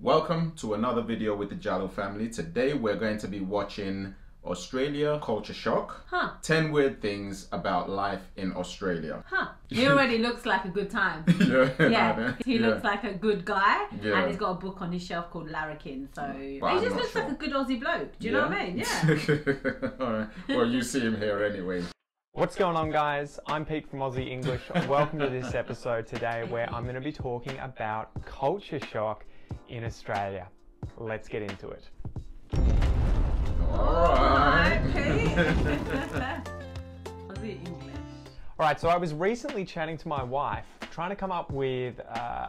Welcome to another video with the Jalloh family. Today we're going to be watching Australia Culture Shock. 10 weird things about life in Australia. He already looks like a good time. He looks like a good guy, and he's got a book on his shelf called Larrikin. So he just looks like a good Aussie bloke. Do you know what I mean? Yeah. Alright. Well, you see him here anyway. What's going on, guys? I'm Pete from Aussie English. Welcome to this episode today where I'm going to be talking about culture shock in Australia. Let's get into it. Alright. Aussie English. Alright, so I was recently chatting to my wife, trying to come up with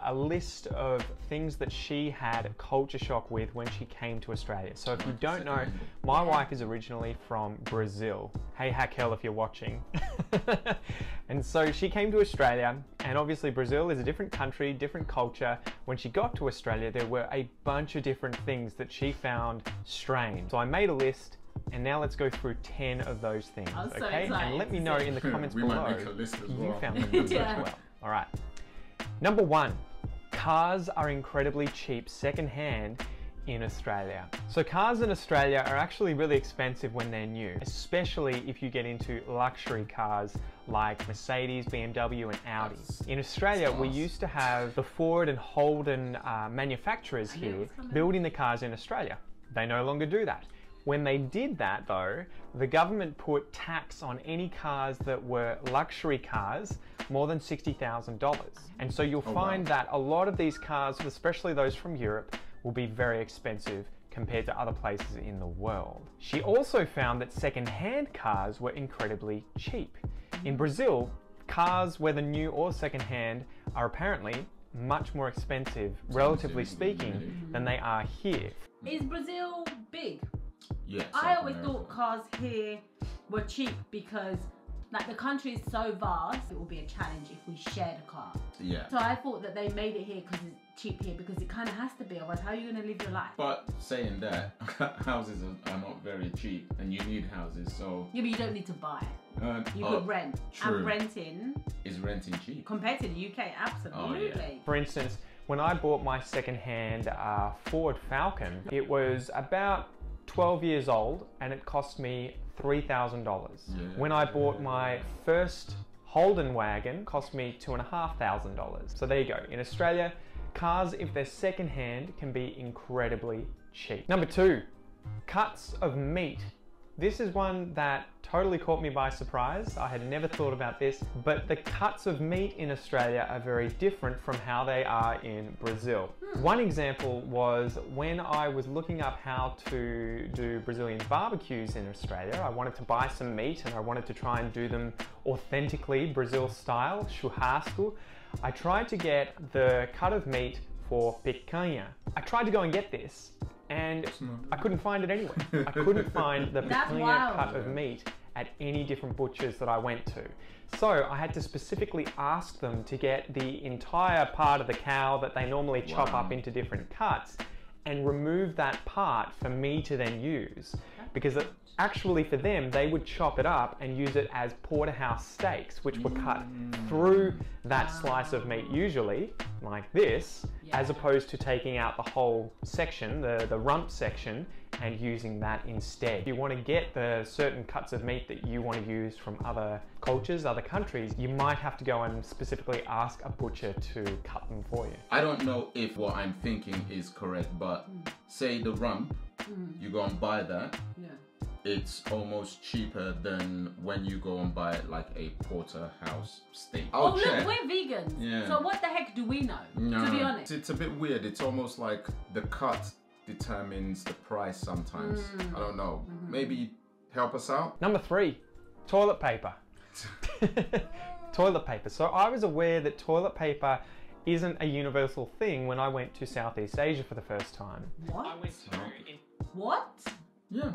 a list of things that she had culture shock with when she came to Australia. So if you don't know, my wife is originally from Brazil. Hey Hakel, if you're watching. And so she came to Australia, and obviously Brazil is a different country, different culture. When she got to Australia, there were a bunch of different things that she found strange. So I made a list, and now let's go through 10 of those things, okay? And let me know in the comments below if you found them as well. All right. Number 1, cars are incredibly cheap secondhand in Australia. So cars in Australia are actually really expensive when they're new, especially if you get into luxury cars like Mercedes, BMW and Audi. In Australia, we used to have the Ford and Holden manufacturers here building the cars in Australia. They no longer do that. When they did that though, the government put tax on any cars that were luxury cars more than $60,000. And so you'll find that a lot of these cars, especially those from Europe, will be very expensive compared to other places in the world. She also found that second-hand cars were incredibly cheap. In Brazil, cars, whether new or second-hand, are apparently much more expensive, relatively speaking, than they are here. Is Brazil big? Yes. I always thought cars here were cheap because the country is so vast, it will be a challenge if we shared a car. Yeah. So I thought that they made it here because it's cheap here, because it kind of has to be, otherwise how are you going to live your life? But saying that, houses are not very cheap, and you need houses, so... Yeah, but you don't need to buy. You could rent. True. And renting... Is renting cheap? Compared to the UK, absolutely. Oh, yeah. For instance, when I bought my second-hand Ford Falcon, it was about 12 years old and it cost me $3,000. Yeah. When I bought my first Holden wagon, it cost me $2,500. So there you go. In Australia, cars, if they're second-hand, can be incredibly cheap. Number 2, cuts of meat. This is one that totally caught me by surprise. I had never thought about this, but the cuts of meat in Australia are very different from how they are in Brazil. One example was when I was looking up how to do Brazilian barbecues in Australia. I wanted to buy some meat and I wanted to try and do them authentically Brazil style, churrasco. I tried to get the cut of meat for picanha. I tried to go and get this, and I couldn't find it anywhere. I couldn't find the picanha cut of meat at any different butchers that I went to. So I had to specifically ask them to get the entire part of the cow that they normally chop up into different cuts and remove that part for me to then use. Because actually for them, they would chop it up and use it as porterhouse steaks, which were cut through that slice of meat usually, like this, as opposed to taking out the whole section, the rump section, and using that instead. If you want to get the certain cuts of meat that you want to use from other cultures, other countries, you might have to go and specifically ask a butcher to cut them for you. I don't know if what I'm thinking is correct, but say the rump, you go and buy that. It's almost cheaper than when you go and buy like a porterhouse steak. Oh look, we're vegans. Yeah. So what the heck do we know, to be honest? It's a bit weird. It's almost like the cut determines the price sometimes. I don't know. Maybe help us out? Number 3, toilet paper. Toilet paper. So I was aware that toilet paper isn't a universal thing when I went to Southeast Asia for the first time. What? What? Yeah.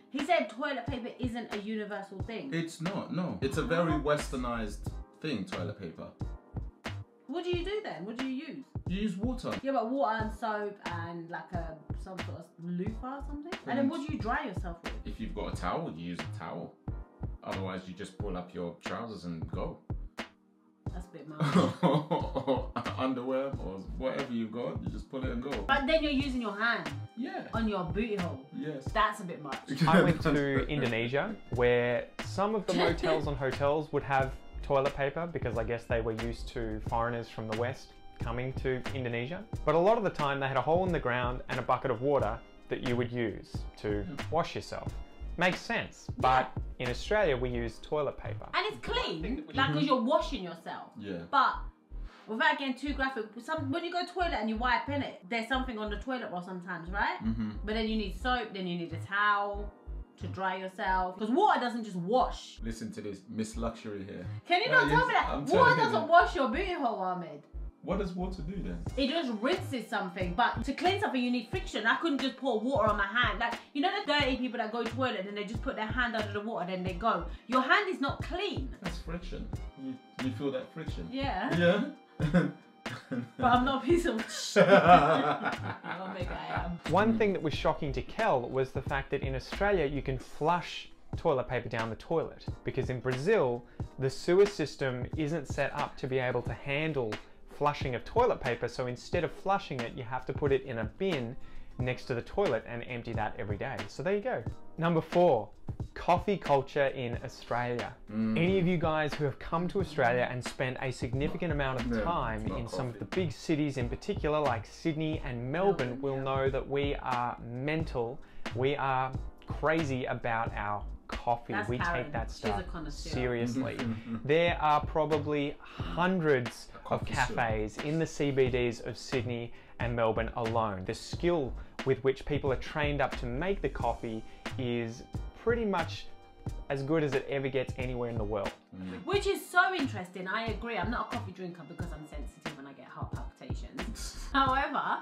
He said toilet paper isn't a universal thing. It's not, no. It's a very westernized thing, toilet paper. What do you do then? What do you use? You use water. Yeah, but water and soap and like some sort of loofah or something? And then what do you dry yourself with? If you've got a towel, you use a towel. Otherwise, you just pull up your trousers and go. That's a bit much. I underwear or whatever you got, you just pull it and go. But then you're using your hand. Yeah. On your booty hole. Yes. That's a bit much. I went to Indonesia, where some of the motels and hotels would have toilet paper because I guess they were used to foreigners from the West coming to Indonesia. But a lot of the time they had a hole in the ground and a bucket of water that you would use to wash yourself. Makes sense. But in Australia we use toilet paper. And it's clean, like because you're washing yourself. Yeah. But without getting too graphic, when you go to the toilet and you wipe in it, there's something on the toilet roll sometimes, right? But then you need soap, then you need a towel to dry yourself. Because water doesn't just wash. Listen to this, Miss Luxury here. Can you not tell me that? Water doesn't wash your booty hole, Ahmed. What does water do then? It just rinses something, but to clean something you need friction. I couldn't just pour water on my hand. Like, you know the dirty people that go to the toilet and they just put their hand under the water, then they go. Your hand is not clean. That's friction. You feel that friction? Yeah. Yeah? But I'm not a piece of shit. I don't think I am. One thing that was shocking to Kel was the fact that in Australia you can flush toilet paper down the toilet, because in Brazil the sewer system isn't set up to be able to handle flushing of toilet paper, so instead of flushing it you have to put it in a bin next to the toilet and empty that every day. So there you go. Number 4, coffee culture in Australia. Any of you guys who have come to Australia and spent a significant amount of time in some of the big cities in particular like Sydney and Melbourne will know that we are mental, we are crazy about our coffee. We take that stuff seriously. There are probably hundreds of cafes in the CBDs of Sydney and Melbourne alone. The skill with which people are trained up to make the coffee is pretty much as good as it ever gets anywhere in the world. Which is so interesting. I agree. I'm not a coffee drinker because I'm sensitive and I get heart palpitations. However,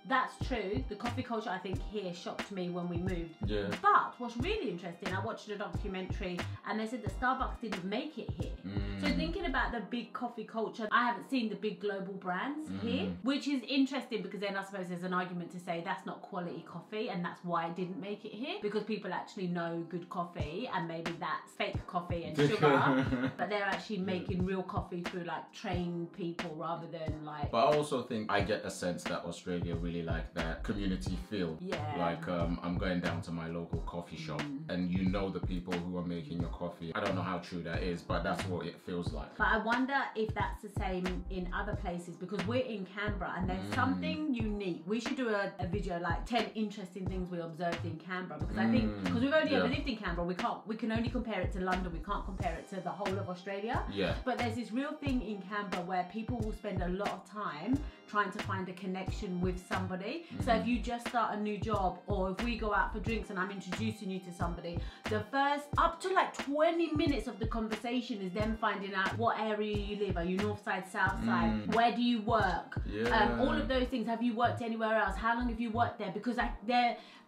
that's true. The coffee culture, I think, here shocked me when we moved. Yeah. But what's really interesting, I watched a documentary and they said that Starbucks didn't make it here. So thinking about the big coffee culture, I haven't seen the big global brands here, which is interesting because then I suppose there's an argument to say that's not quality coffee and that's why it didn't make it here, because people actually know good coffee and maybe that's fake coffee and sugar, but they're actually making real coffee through like trained people rather than like... But I also think I get a sense that Australia really like that community feel. Yeah. Like I'm going down to my local coffee shop and you know the people who are making your coffee. I don't know how true that is, but that's what it feels like. But I wonder if that's the same in other places, because we're in Canberra and there's something unique. We should do a video like 10 interesting things we observed in Canberra, because I think, because we've only ever lived in Canberra, we can only compare it to London, we can't compare it to the whole of Australia. Yeah. But there's this real thing in Canberra where people will spend a lot of time trying to find a connection with somebody. So if you just start a new job, or if we go out for drinks and I'm introducing you to somebody, the first up to like 20 minutes of the conversation is them finding out what area you live. Are you north side, south side? Where do you work? Yeah. All of those things. Have you worked anywhere else? How long have you worked there? Because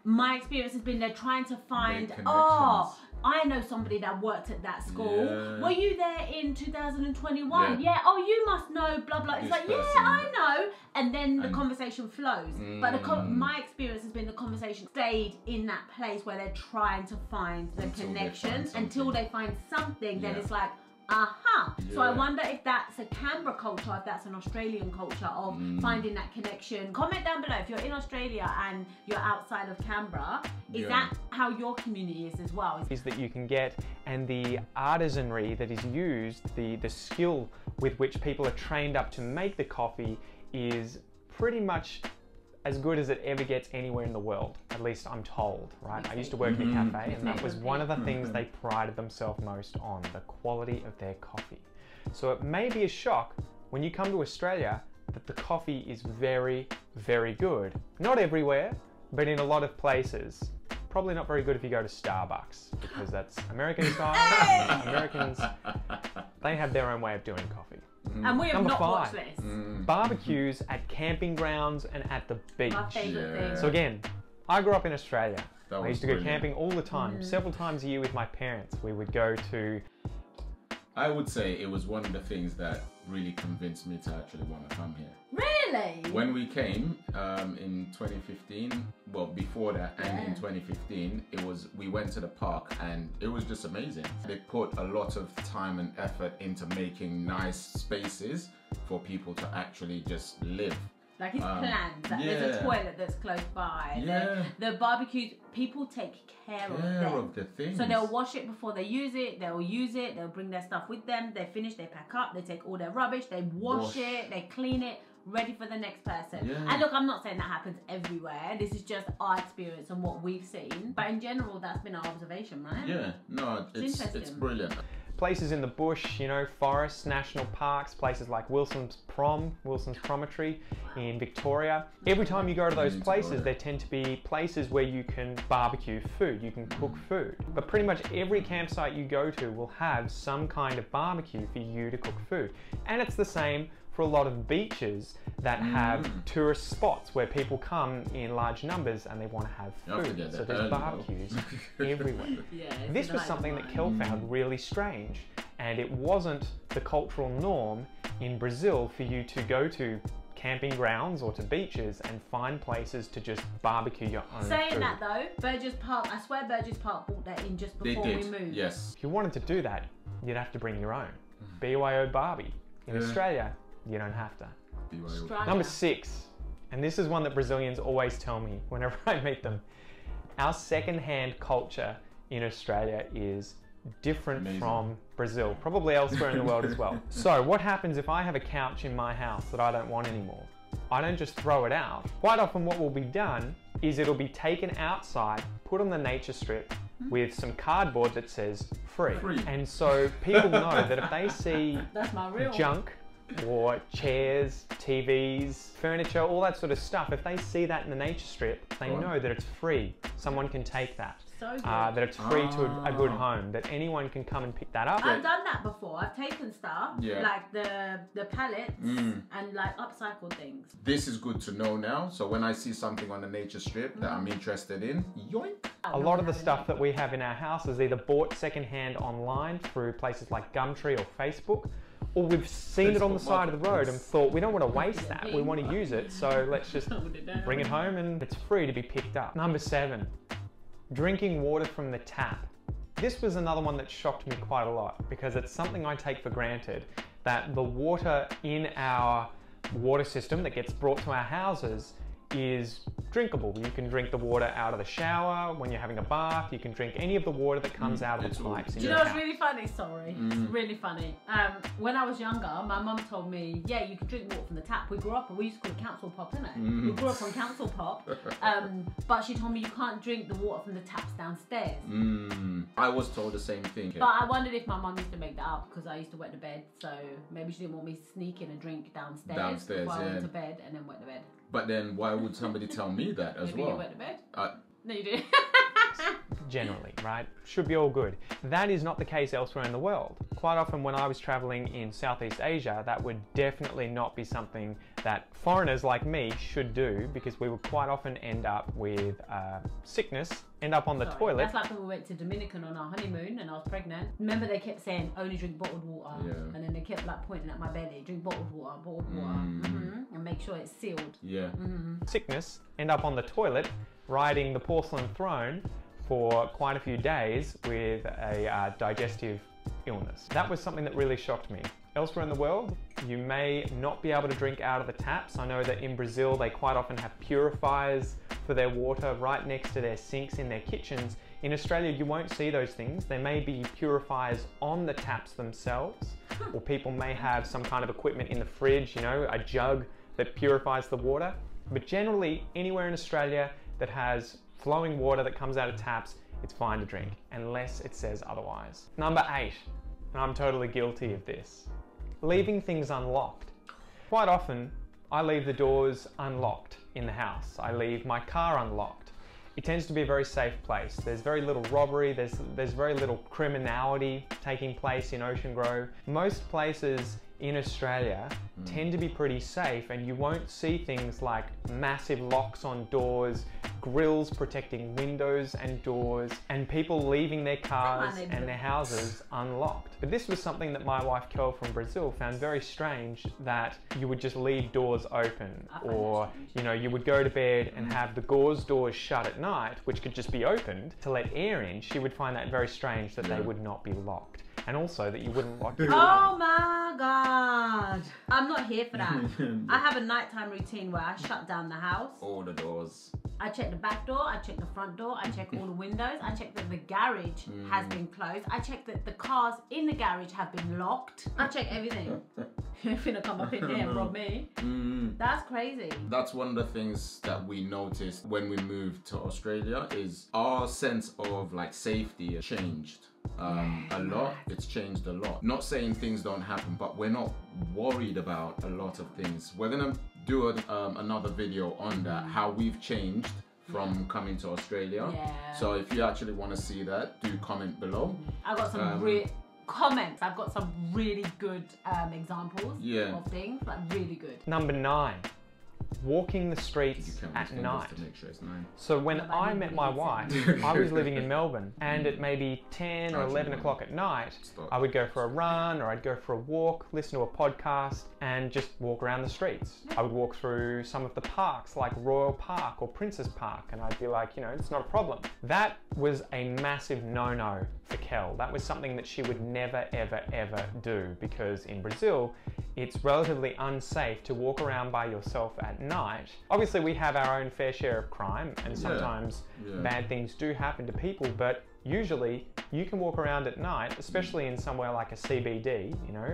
my experience has been they're trying to find, oh, I know somebody that worked at that school. Yeah. Were you there in 2021? Yeah. Oh, you must know, blah, blah. It's like, yeah, I know. And then the conversation flows. But my experience has been the conversation stayed in that place where they're trying to find the connection. Until they find something, then it's like, aha. So I wonder if that's a Canberra culture, if that's an Australian culture of finding that connection. Comment down below if you're in Australia and you're outside of Canberra. Is that how your community is as well? Is that you can get, and the artisanry that is used, the skill with which people are trained up to make the coffee is pretty much as good as it ever gets anywhere in the world. At least I'm told, right? I used to work in a cafe and that was one of the things they prided themselves most on, the quality of their coffee. So it may be a shock when you come to Australia that the coffee is very, very good. Not everywhere, but in a lot of places. Probably not very good if you go to Starbucks, because that's American style. Americans, they have their own way of doing coffee. And we have Number not 5, watched this. barbecues at camping grounds and at the beach. My favourite thing. So again, I grew up in Australia. I used to go brilliant. camping all the time, several times a year with my parents. We would go to I would say it was one of the things that really convinced me to actually want to come here. Really? When we came in 2015, well before that and in 2015, we went to the park and it was just amazing. They put a lot of time and effort into making nice spaces for people to actually just live. Like it's planned. Like there's a toilet that's close by. The barbecues, people take care of the things. So they'll wash it before they use it. They'll use it. They'll bring their stuff with them. They finish. They pack up. They take all their rubbish. They wash it. They clean it. Ready for the next person. And look, I'm not saying that happens everywhere. This is just our experience and what we've seen. But in general, that's been our observation, right? Yeah. No, it's brilliant. Places in the bush, you know, forests, national parks, places like Wilson's Promontory in Victoria. Every time you go to those places, there tend to be places where you can barbecue food, you can cook food. But pretty much every campsite you go to will have some kind of barbecue for you to cook food. And it's the same for a lot of beaches that have tourist spots where people come in large numbers and they want to have food. So there's barbecues everywhere. This was something that Kel found really strange, and it wasn't the cultural norm in Brazil for you to go to camping grounds or to beaches and find places to just barbecue your own food. That though, Burgess Park, I swear Burgess Park brought that in just before we moved. Yes. If you wanted to do that, you'd have to bring your own. BYO Barbie. In Australia, you don't have to. Number 6, and this is one that Brazilians always tell me whenever I meet them. Our second-hand culture in Australia is different from Brazil, probably elsewhere in the world as well. So what happens if I have a couch in my house that I don't want anymore? I don't just throw it out. Quite often what will be done is it'll be taken outside, put on the nature strip with some cardboard that says free. And so people know that if they see junk, or chairs, TVs, furniture, all that sort of stuff, if they see that in the nature strip, they know that it's free. Someone can take that. That it's free to a good home, that anyone can come and pick that up. I've done that before. I've taken stuff, like the pallets, and like upcycled things. This is good to know now. So when I see something on the nature strip that I'm interested in, yoink. A lot of the stuff that we have in our house is either bought secondhand online through places like Gumtree or Facebook, or we've seen it on the side of the road and thought, we don't want to waste that, we want to use it, so let's just bring it home and it's free to be picked up. Number 7, drinking water from the tap. This was another one that shocked me quite a lot because it's something I take for granted, that the water in our water system that gets brought to our houses is drinkable. You can drink the water out of the shower, when you're having a bath, you can drink any of the water that comes out of the pipes. Do you know what's really funny? Sorry, it's really funny. When I was younger, my mum told me, yeah, you can drink water from the tap. We grew up, we used to call it council pop, didn't it? We grew up on council pop. But she told me you can't drink the water from the taps downstairs. I was told the same thing. But I wondered if my mum used to make that up because I used to wet the bed, so maybe she didn't want me sneaking a drink downstairs before I went to bed and then wet the bed. But then why would somebody tell me that as well? You went to bed? No, you didn't. Generally, right? Should be all good. That is not the case elsewhere in the world. Quite often when I was traveling in Southeast Asia, that would definitely not be something that foreigners like me should do, because we would quite often end up with sickness, end up on the toilet. That's like when we went to Dominican on our honeymoon and I was pregnant. Remember they kept saying, only drink bottled water. And then they kept like pointing at my belly, drink bottled water, and make sure it's sealed. Sickness, end up on the toilet, riding the porcelain throne for quite a few days with a digestive illness. That was something that really shocked me. Elsewhere in the world, you may not be able to drink out of the taps. I know that in Brazil, they quite often have purifiers for their water right next to their sinks in their kitchens. In Australia, you won't see those things. There may be purifiers on the taps themselves, or people may have some kind of equipment in the fridge, you know, a jug that purifies the water. But generally, anywhere in Australia that has flowing water that comes out of taps, it's fine to drink, unless it says otherwise. Number 8, and I'm totally guilty of this, leaving things unlocked. Quite often, I leave the doors unlocked in the house. I leave my car unlocked. It tends to be a very safe place. There's very little robbery, there's very little criminality taking place in Ocean Grove. Most places in Australia tend to be pretty safe, and you won't see things like massive locks on doors, grills protecting windows and doors, and people leaving their cars and their houses unlocked. But this was something that my wife Kel from Brazil found very strange, that you would just leave doors open, or you know, you would go to bed and have the gauze doors shut at night, which could just be opened to let air in. She would find that very strange that they would not be locked. And also that you wouldn't lock your door. Oh my God. I'm not here for that. I have a nighttime routine where I shut down the house. All the doors. I check the back door, I check the front door, I check all the windows, I check that the garage has been closed, I check that the cars in the garage have been locked. I check everything. You're finna come up in here and rob me. That's crazy. That's one of the things that we noticed when we moved to Australia, is our sense of like safety has changed. A lot. It's changed a lot. Not saying things don't happen, but we're not worried about a lot of things. We're gonna do another video on that, how we've changed from coming to Australia. So if you actually want to see that, do comment below. I got some comments. I've got some really good examples of things, like really good. Number 9. Walking the streets at night. So when I met my wife, I was living in Melbourne, and at maybe 10 or 11 o'clock at night, I would go for a run, or I'd go for a walk, listen to a podcast, and just walk around the streets. I would walk through some of the parks like Royal Park or Princess Park, and I'd be like, you know, it's not a problem. That was a massive no-no for Kel. That was something that she would never, ever, ever do, because in Brazil, it's relatively unsafe to walk around by yourself at night. Obviously, we have our own fair share of crime, and sometimes bad things do happen to people, but usually you can walk around at night, especially in somewhere like a CBD, you know,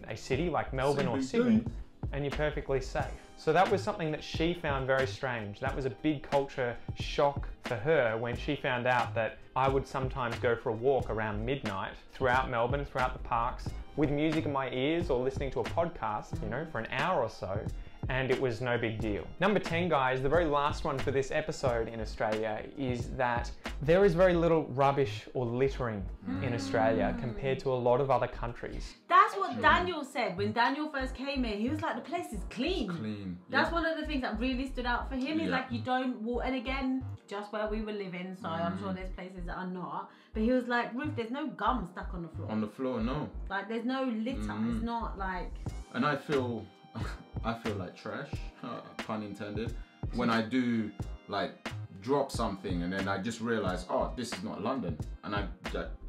a city like Melbourne or Sydney, and you're perfectly safe. So that was something that she found very strange. That was a big culture shock for her when she found out that I would sometimes go for a walk around midnight throughout Melbourne, throughout the parks, with music in my ears or listening to a podcast, you know, for an hour or so, and it was no big deal. Number 10, guys, the very last one for this episode in Australia, is that there is very little rubbish or littering in Australia compared to a lot of other countries. That's what Daniel said. When Daniel first came here, he was like, the place is clean. That's one of the things that really stood out for him. He's like, you don't walk, and again, just where we were living, so I'm sure there's places that are not, but he was like, Ruth, there's no gum stuck on the floor. On the floor, no. Like, there's no litter. It's not like... And I feel like trash, pun intended, when I do like drop something and then I just realize, oh, this is not London, and I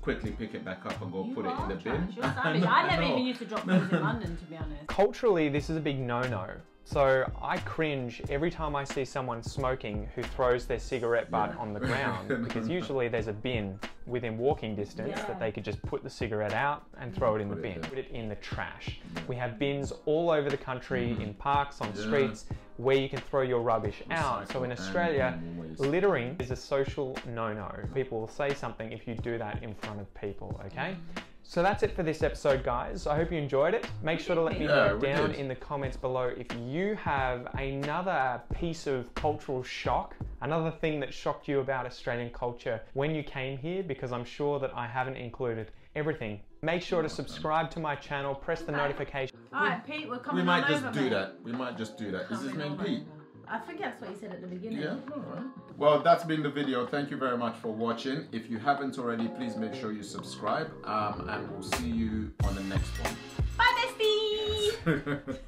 quickly pick it back up and go put it in the bin. You're savage. I never even used to drop things in London, to be honest. Culturally, this is a big no-no. So I cringe every time I see someone smoking who throws their cigarette butt on the ground, because usually there's a bin within walking distance that they could just put the cigarette out and throw it in the bin, put it in the trash. We have bins all over the country, in parks, on streets, where you can throw your rubbish out. So in Australia, littering is a social no-no. People will say something if you do that in front of people, okay? So that's it for this episode, guys. I hope you enjoyed it. Make sure to let me know down in the comments below if you have another piece of cultural shock, another thing that shocked you about Australian culture when you came here, because I'm sure that I haven't included everything. Make sure to subscribe to my channel, press the notification. Alright, Pete, we're coming We might on just over, do mate. that. We might just do that. Is his name Pete? I think that's what you said at the beginning. Yeah, alright. Well, that's been the video. Thank you very much for watching. If you haven't already, please make sure you subscribe, and we'll see you on the next one. Bye, bestie!